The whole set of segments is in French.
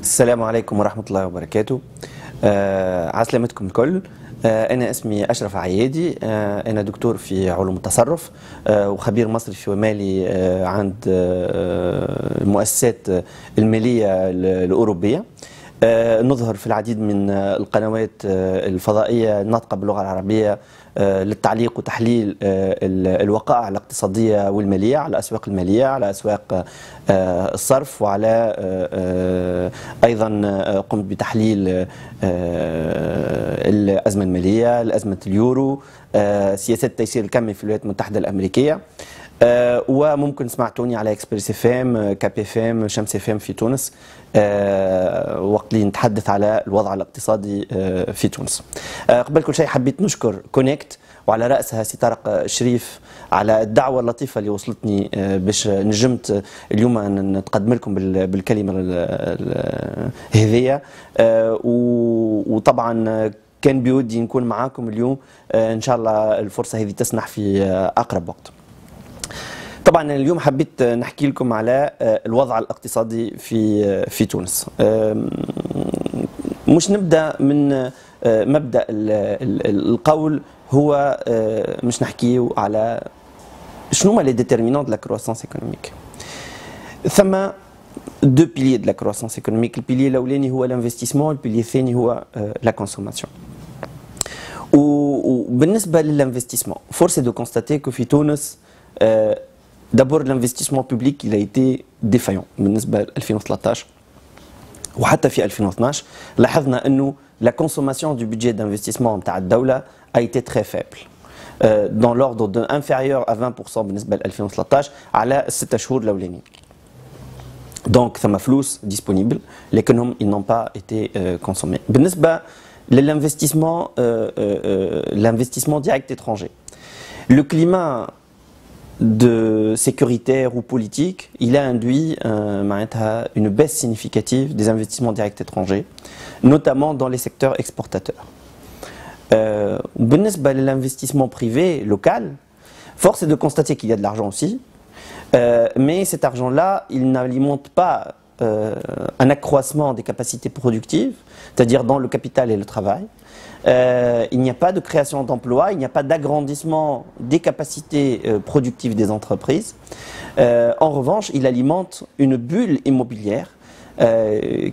السلام عليكم ورحمة الله وبركاته. عسلامتكم الكل. أنا اسمي أشرف عيادي. أنا دكتور في علوم التصرف وخبير مصرفي ومالي عند المؤسسات المالية الأوروبية. نظهر في العديد من القنوات الفضائية الناطقة باللغة العربية للتعليق وتحليل الوقائع الاقتصادية والمالية على الأسواق المالية، على أسواق الصرف، وعلى أيضا قمت بتحليل الأزمة المالية، الأزمة اليورو، سياسات التيسير الكمي في الولايات المتحدة الأمريكية. وممكن سمعتوني على اكسبريس اف ام، كابي اف ام، شمس اف ام في تونس وقت اللي نتحدث على الوضع الاقتصادي في تونس. قبل كل شيء حبيت نشكر كونكت وعلى رأسها سي طارق شريف على الدعوة اللطيفة اللي وصلتني باش نجمت اليوم نتقدم لكم بالكلمة هذية. وطبعا كان بودي نكون معاكم اليوم، ان شاء الله الفرصة هذه تسنح في اقرب وقت. طبعا اليوم حبيت نحكي لكم على الوضع الاقتصادي في تونس. مش نبدا من مبدا القول، هو مش نحكيو على شنو هما لي ديتيرمينون دو لا كرواسونس ايكونوميك. ثم دو بيليي دو لا كرواسونس ايكونوميك، البيليي الاولاني هو الانفستيسمون، البيليي الثاني هو لا كونسوماسيون. وبالنسبه للانفستيسمون فورس دو كونستاتي كو في تونس d'abord l'investissement public il a été défaillant بالنسبة ل 2013 وحتى في 2012 لاحظنا انه la consommation du budget d'investissement نتاع الدولة a été très faible dans l'ordre de inférieur à 20% بالنسبة ل 2013 على الست شهور الأولانيين. donc ثم فلوس disponible لكنهم ils n'ont pas été consommés. بالنسبة للinvestissement l'investissement direct étranger, le climat de sécuritaire ou politique, il a induit une baisse significative des investissements directs étrangers, notamment dans les secteurs exportateurs. بالنسبة l'investissement privé local, force est de constater qu'il y a de l'argent aussi, mais cet argent-là, il n'alimente pas un accroissement des capacités productives, c'est-à-dire dans le capital et le travail. Il n'y a pas de création d'emplois, il n'y a pas d'agrandissement des capacités productives des entreprises. En revanche, il alimente une bulle immobilière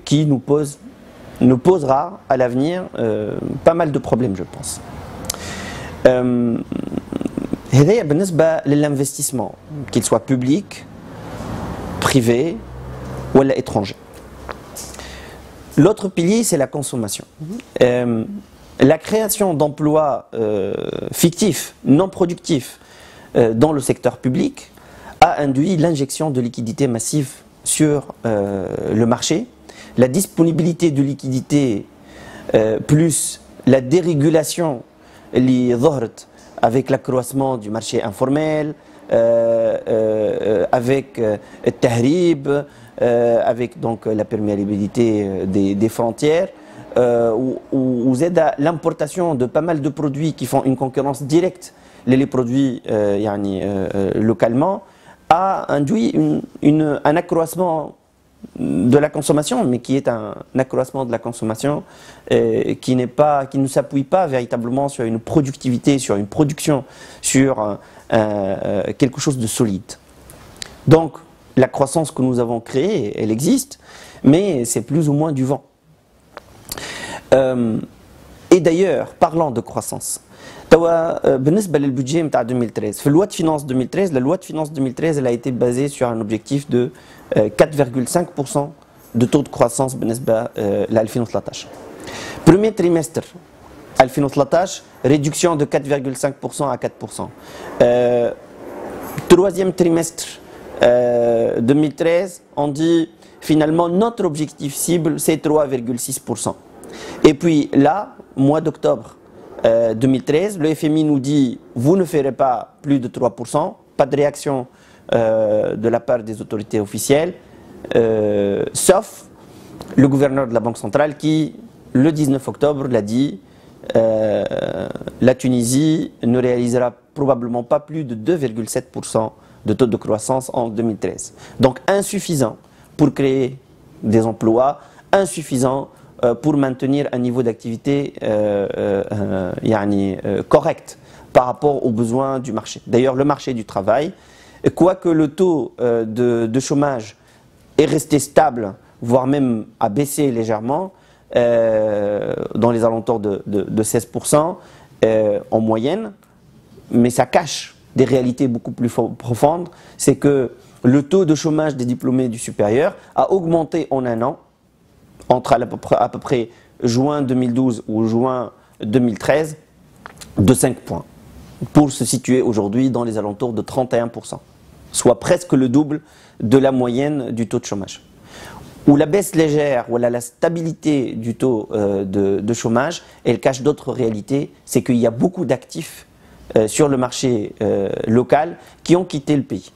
qui nous posera à l'avenir pas mal de problèmes, je pense. هذايا بالنسبة للinvestissement, qu'il soit public, privé ou étranger. L'autre pilier, c'est la consommation. La création d'emplois fictifs, non productifs dans le secteur public a induit l'injection de liquidités massives sur le marché. La disponibilité de liquidités plus la dérégulation اللي ظهرت avec l'accroissement du marché informel, avec التهريب, avec donc la perméabilité des frontières, ou aide à l'importation de pas mal de produits qui font une concurrence directe les produits localement, a induit un accroissement de la consommation, mais qui est un accroissement de la consommation qui ne s'appuie pas véritablement sur une productivité, sur une production, sur quelque chose de solide. Donc la croissance que nous avons créée, elle existe, mais c'est plus ou moins du vent. Et d'ailleurs, parlant de croissance, بالنسبة للبudget نتاع 2013 في loi de finances 2013, la loi de finances 2013 elle a été basée sur un objectif de 4,5% de taux de croissance بالنسبة ل 2013. Premier trimestre 2013, réduction de 4,5% à 4%. Troisième trimestre 2013, on dit finalement notre objectif cible c'est 3,6%. Et puis là, mois d'octobre 2013, le FMI nous dit vous ne ferez pas plus de 3%, pas de réaction de la part des autorités officielles, sauf le gouverneur de la Banque centrale qui, le 19 octobre, l'a dit, la Tunisie ne réalisera probablement pas plus de 2,7% de taux de croissance en 2013. Donc insuffisant pour créer des emplois, insuffisant pour maintenir un niveau d'activité correct par rapport aux besoins du marché. D'ailleurs, le marché du travail, quoique le taux de chômage est resté stable, voire même a baissé légèrement, dans les alentours de 16% en moyenne, mais ça cache des réalités beaucoup plus profondes. C'est que le taux de chômage des diplômés du supérieur a augmenté en un an, entre à peu près juin 2012 ou juin 2013, de 5 points, pour se situer aujourd'hui dans les alentours de 31%, soit presque le double de la moyenne du taux de chômage. Ou la baisse légère, ou la stabilité du taux de chômage, elle cache d'autres réalités, c'est qu'il y a beaucoup d'actifs sur le marché local qui ont quitté le pays.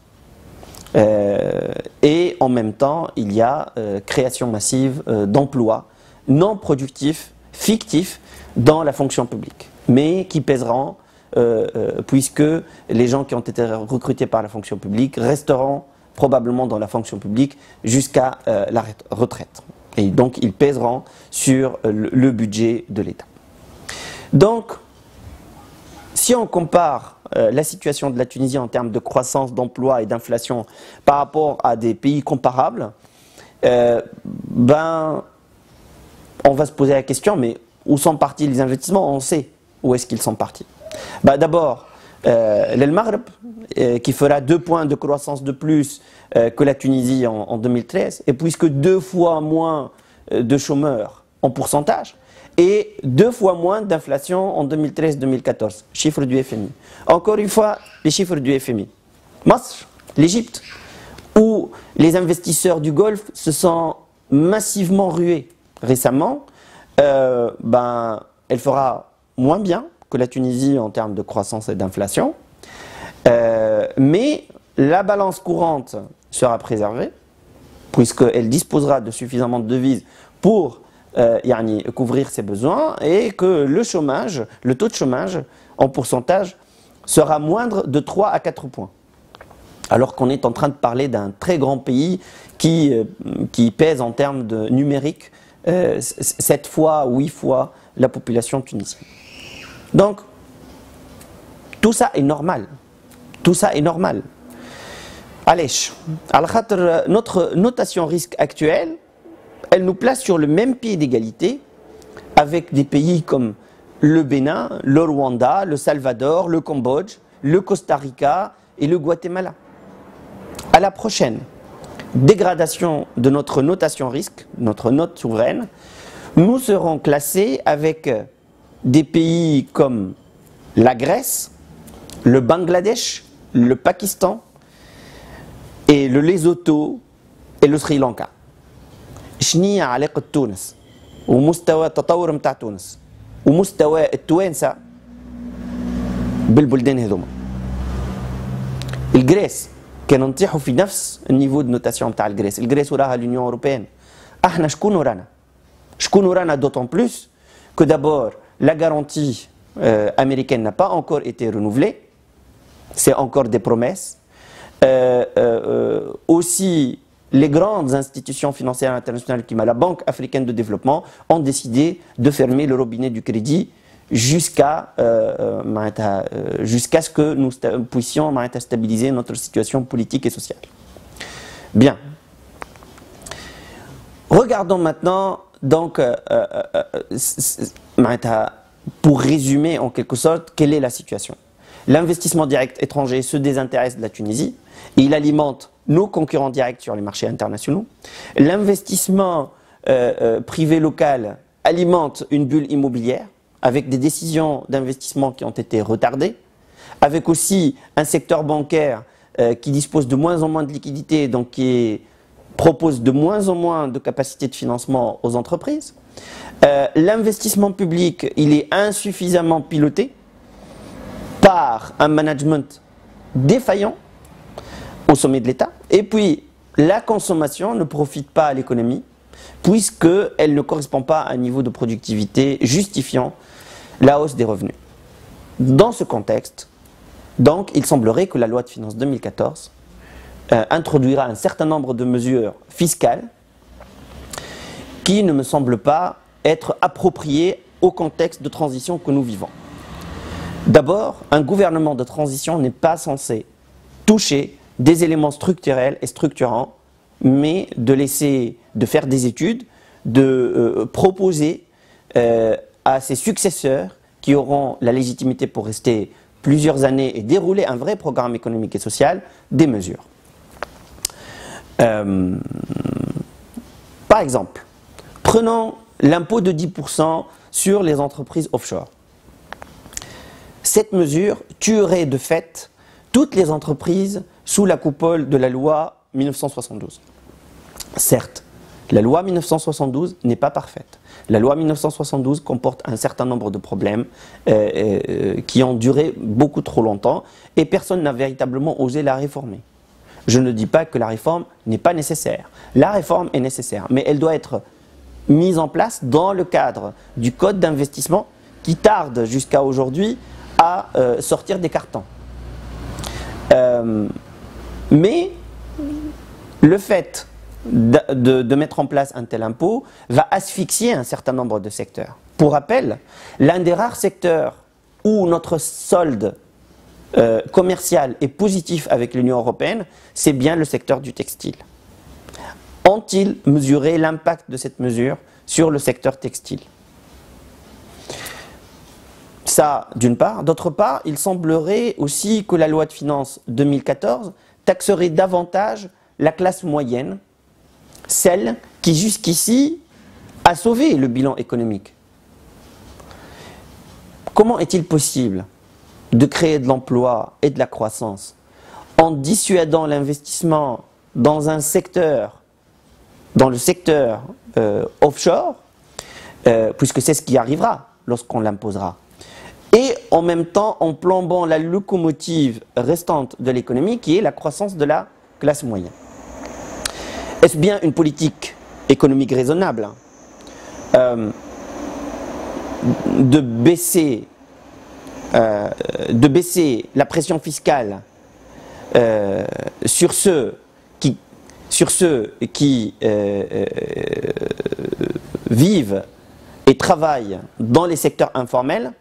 Et en même temps, il y a création massive d'emplois non productifs, fictifs, dans la fonction publique, mais qui pèseront, puisque les gens qui ont été recrutés par la fonction publique resteront probablement dans la fonction publique jusqu'à la retraite. Et donc, ils pèseront sur le budget de l'État. Donc, si on compare la situation de la Tunisie en termes de croissance, d'emploi et d'inflation par rapport à des pays comparables, on va se poser la question, mais où sont partis les investissements? On sait où est-ce qu'ils sont partis. D'abord, le Maghreb, qui fera 2 points de croissance de plus que la Tunisie en 2013, et puisque 2 fois moins de chômeurs en pourcentage, et 2 fois moins d'inflation en 2013-2014, chiffre du FMI. Encore une fois, les chiffres du FMI. Masr, l'Égypte, où les investisseurs du Golfe se sont massivement rués récemment, elle fera moins bien que la Tunisie en termes de croissance et d'inflation, mais la balance courante sera préservée, puisqu'elle disposera de suffisamment de devises pour couvrir ses besoins, et que le chômage, le taux de chômage en pourcentage sera moindre de 3 à 4 points. Alors qu'on est en train de parler d'un très grand pays qui pèse en termes de numérique 7 fois, 8 fois la population tunisienne. Donc, tout ça est normal. Tout ça est normal. Allez, notre notation risque actuelle, elle nous place sur le même pied d'égalité avec des pays comme le Bénin, le Rwanda, le Salvador, le Cambodge, le Costa Rica et le Guatemala. À la prochaine dégradation de notre notation risque, notre note souveraine, nous serons classés avec des pays comme la Grèce, le Bangladesh, le Pakistan et le Lesotho et le Sri Lanka. شنية علاقة تونس ومستوى التطور متاع تونس ومستوى التوانسة بالبلدان هذوما. الجريس كانوا نطيحوا في نفس النيفو دو نوتاسيون متاع الجريس وراها l'Union européenne. احنا شكون ورانا؟ شكون ورانا d'autant plus que d'abord la garantie américaine n'a pas encore été renouvelée, c'est encore des promesses. Aussi, les grandes institutions financières internationales, comme la Banque africaine de développement, ont décidé de fermer le robinet du crédit jusqu'à ce que nous puissions stabiliser notre situation politique et sociale. Bien. Regardons maintenant, donc, pour résumer en quelque sorte, quelle est la situation. L'investissement direct étranger se désintéresse de la Tunisie et il alimente nos concurrents directs sur les marchés internationaux. L'investissement privé local alimente une bulle immobilière avec des décisions d'investissement qui ont été retardées, avec aussi un secteur bancaire qui dispose de moins en moins de liquidités, donc qui propose de moins en moins de capacité de financement aux entreprises. L'investissement public, il est insuffisamment piloté par un management défaillant au sommet de l'État. Et puis, la consommation ne profite pas à l'économie puisqu'elle ne correspond pas à un niveau de productivité justifiant la hausse des revenus. Dans ce contexte, donc, il semblerait que la loi de finances 2014 introduira un certain nombre de mesures fiscales qui ne me semble pas être approprié au contexte de transition que nous vivons. D'abord, un gouvernement de transition n'est pas censé toucher des éléments structurels et structurants, mais de faire des études, de proposer à ses successeurs qui auront la légitimité pour rester plusieurs années et dérouler un vrai programme économique et social, des mesures. Par exemple, prenons l'impôt de 10% sur les entreprises offshore. Cette mesure tuerait de fait toutes les entreprises sous la coupole de la loi 1972. Certes, la loi 1972 n'est pas parfaite. La loi 1972 comporte un certain nombre de problèmes qui ont duré beaucoup trop longtemps et personne n'a véritablement osé la réformer. Je ne dis pas que la réforme n'est pas nécessaire. La réforme est nécessaire, mais elle doit être mise en place dans le cadre du code d'investissement qui tarde jusqu'à aujourd'hui à sortir des cartons. Mais le fait de mettre en place un tel impôt va asphyxier un certain nombre de secteurs. Pour rappel, l'un des rares secteurs où notre solde commercial est positif avec l'Union européenne, c'est bien le secteur du textile. Ont-ils mesuré l'impact de cette mesure sur le secteur textile? Ça, d'une part. D'autre part, il semblerait aussi que la loi de finances 2014 taxerait davantage la classe moyenne, celle qui jusqu'ici a sauvé le bilan économique. Comment est-il possible de créer de l'emploi et de la croissance en dissuadant l'investissement dans un secteur, dans le secteur offshore, puisque c'est ce qui arrivera lorsqu'on l'imposera, et en même temps en plombant la locomotive restante de l'économie qui est la croissance de la classe moyenne? Est-ce bien une politique économique raisonnable de baisser la pression fiscale sur ceux qui vivent et travaillent dans les secteurs informels,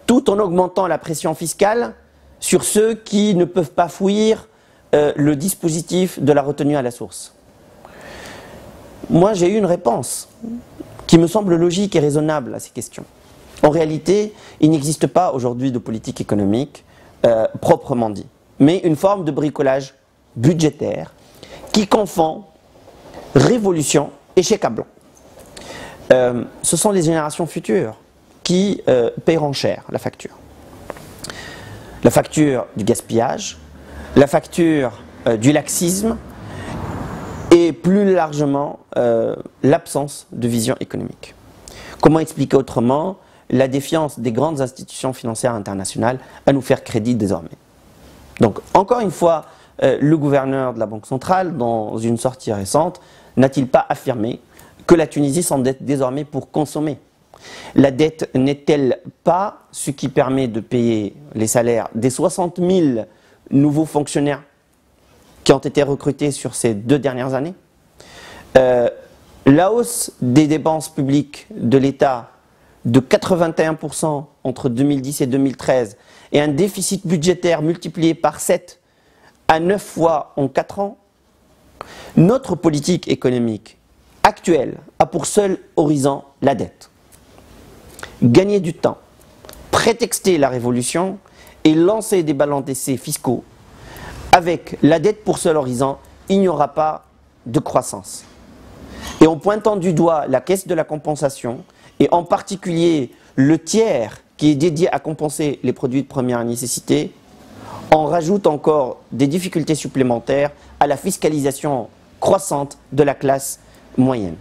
tout en augmentant la pression fiscale sur ceux qui ne peuvent pas fuir le dispositif de la retenue à la source? Moi, j'ai eu une réponse qui me semble logique et raisonnable à ces questions. En réalité, il n'existe pas aujourd'hui de politique économique proprement dit, mais une forme de bricolage budgétaire qui confond révolution et chèque à blanc. Ce sont les générations futures qui paieront cher la facture. La facture du gaspillage, la facture du laxisme et plus largement l'absence de vision économique. Comment expliquer autrement la défiance des grandes institutions financières internationales à nous faire crédit désormais? Donc, encore une fois, le gouverneur de la Banque centrale, dans une sortie récente, n'a-t-il pas affirmé que la Tunisie s'endette désormais pour consommer? La dette n'est-elle pas ce qui permet de payer les salaires des 60 000 nouveaux fonctionnaires qui ont été recrutés sur ces 2 dernières années? La hausse des dépenses publiques de l'État de 81% entre 2010 et 2013 et un déficit budgétaire multiplié par 7 à 9 fois en 4 ans, notre politique économique actuelle a pour seul horizon la dette. Gagner du temps, prétexter la révolution et lancer des ballons d'essai fiscaux. Avec la dette pour seul horizon, il n'y aura pas de croissance. Et en pointant du doigt la caisse de la compensation, et en particulier le tiers qui est dédié à compenser les produits de première nécessité, on rajoute encore des difficultés supplémentaires à la fiscalisation croissante de la classe moyenne.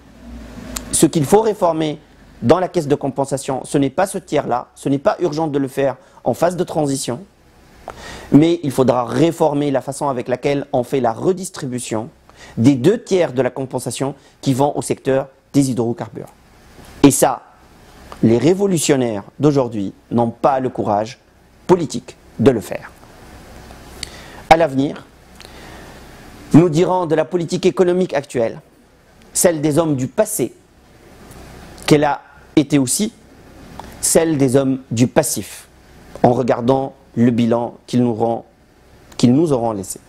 Ce qu'il faut réformer dans la caisse de compensation, ce n'est pas ce tiers-là, ce n'est pas urgent de le faire en phase de transition, mais il faudra réformer la façon avec laquelle on fait la redistribution des 2 tiers de la compensation qui vont au secteur des hydrocarbures. Et ça, les révolutionnaires d'aujourd'hui n'ont pas le courage politique de le faire. À l'avenir, nous dirons de la politique économique actuelle, celle des hommes du passé, qu'elle a été aussi celle des hommes du passif, en regardant le bilan qu'ils nous auront laissé.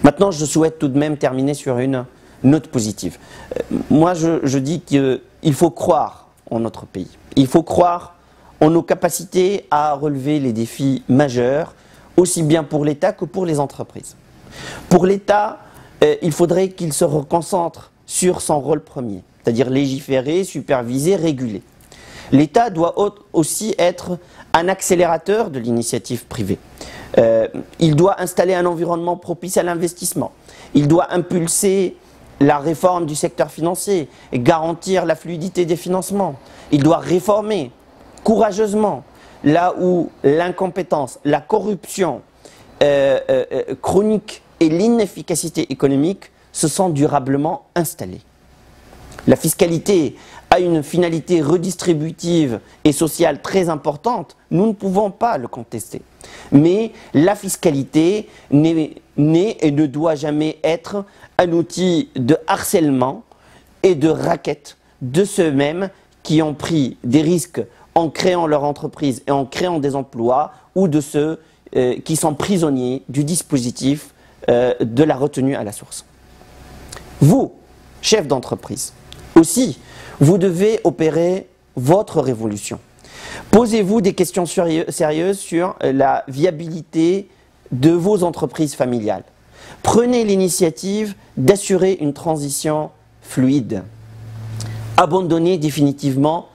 Maintenant, je souhaite tout de même terminer sur une note positive. Moi, je dis qu'il faut croire en notre pays. Il faut croire en nos capacités à relever les défis majeurs, aussi bien pour l'État que pour les entreprises. Pour l'État, il faudrait qu'il se reconcentre sur son rôle premier, c'est-à-dire légiférer, superviser, réguler. L'État doit aussi être un accélérateur de l'initiative privée. Il doit installer un environnement propice à l'investissement. Il doit impulser la réforme du secteur financier et garantir la fluidité des financements. Il doit réformer courageusement là où l'incompétence, la corruption chronique et l'inefficacité économique se sont durablement installées. La fiscalité a une finalité redistributive et sociale très importante, nous ne pouvons pas le contester. Mais la fiscalité n'est et ne doit jamais être un outil de harcèlement et de racket de ceux-mêmes qui ont pris des risques en créant leur entreprise et en créant des emplois, ou de ceux qui sont prisonniers du dispositif de la retenue à la source. Vous, chef d'entreprise, aussi, vous devez opérer votre révolution. Posez-vous des questions sérieuses sur la viabilité de vos entreprises familiales. Prenez l'initiative d'assurer une transition fluide. Abandonnez définitivement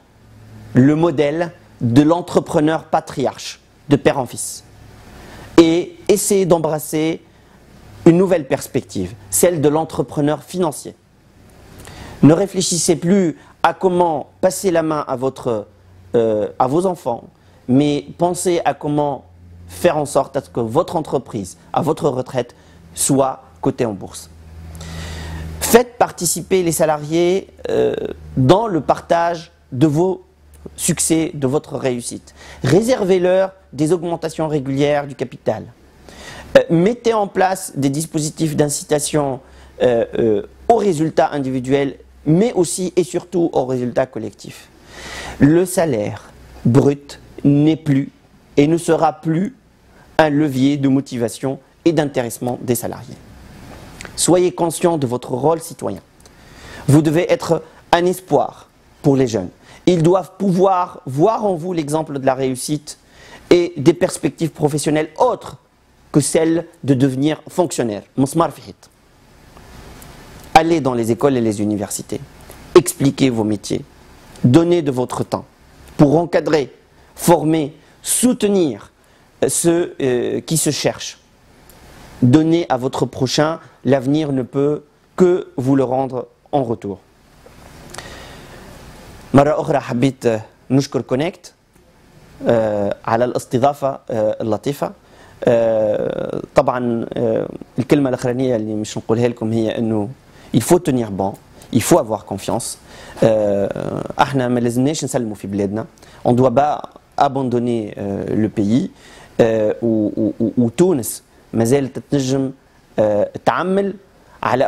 le modèle de l'entrepreneur patriarche, de père en fils. Et essayez d'embrasser une nouvelle perspective, celle de l'entrepreneur financier. Ne réfléchissez plus à comment passer la main à vos enfants, mais pensez à comment faire en sorte à ce que votre entreprise, à votre retraite, soit cotée en bourse. Faites participer les salariés dans le partage de vos succès, de votre réussite. Réservez-leur des augmentations régulières du capital. Mettez en place des dispositifs d'incitation aux résultats individuels, mais aussi et surtout aux résultats collectifs. Le salaire brut n'est plus et ne sera plus un levier de motivation et d'intéressement des salariés. Soyez conscients de votre rôle citoyen. Vous devez être un espoir pour les jeunes. Ils doivent pouvoir voir en vous l'exemple de la réussite et des perspectives professionnelles autres que celles de devenir fonctionnaire. Allez dans les écoles et les universités. Expliquez vos métiers. Donnez de votre temps pour encadrer, former, soutenir ceux qui se cherchent. Donnez à votre prochain, l'avenir ne peut que vous le rendre en retour. مرة أخرى حبيت نشكر كونكت على الاستضافة اللطيفة. طبعا الكلمة الأخرانية اللي مش نقولها لكم هي إنه il faut tenir bon, il faut avoir confiance. احنا ما لازمناش نسلموا في بلادنا. On doit pas abandonner le pays. وتونس ما زالت تنجم تعمل على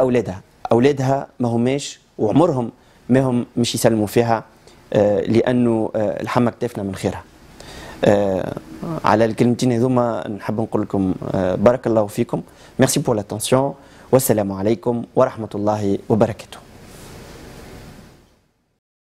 أولادها ما هماش وعمرهم ما هم مش يسلموا فيها لأنه الحمى كتافنا من خيرها. على الكلمتين هذوما نحب نقول لكم بارك الله فيكم. Merci pour l'attention. والسلام عليكم ورحمة الله وبركاته.